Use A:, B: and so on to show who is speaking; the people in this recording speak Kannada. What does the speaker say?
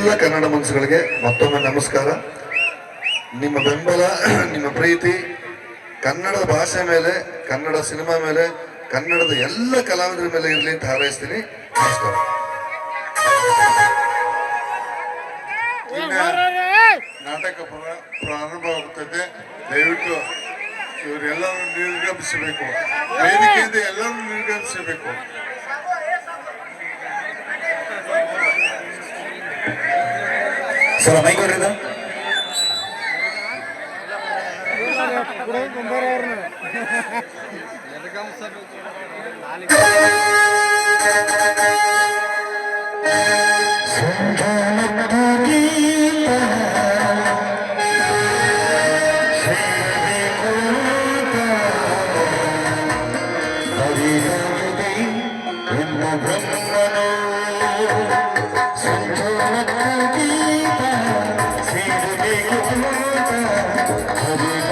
A: ಎಲ್ಲ ಕನ್ನಡ ಮನಸ್ಸುಗಳಿಗೆ ಮತ್ತೊಮ್ಮೆ ನಮಸ್ಕಾರ. ನಿಮ್ಮ ಬೆಂಬಲ, ನಿಮ್ಮ ಪ್ರೀತಿ ಕನ್ನಡ ಭಾಷೆ ಮೇಲೆ, ಕನ್ನಡ ಸಿನಿಮಾ ಮೇಲೆ, ಕನ್ನಡದ ಎಲ್ಲ ಕಲಾವಿದರ ಮೇಲೆ ಇರಲಿ ಅಂತ ಹಾರೈಸ್ತೀನಿ. ನಮಸ್ಕಾರ.
B: ನಾಟಕ ಪ್ರಾರಂಭವಾಗುತ್ತದೆ. ದಯವಿಟ್ಟು ಇವರೆಲ್ಲರೂ ನಿರ್ಗಮಿಸಬೇಕು, ವೇದಿಕೆಯಿಂದ ಎಲ್ಲರೂ ನಿರ್ಗಮಿಸಬೇಕು.
A: Sir ಮೈಕೋರಿದ
C: Hare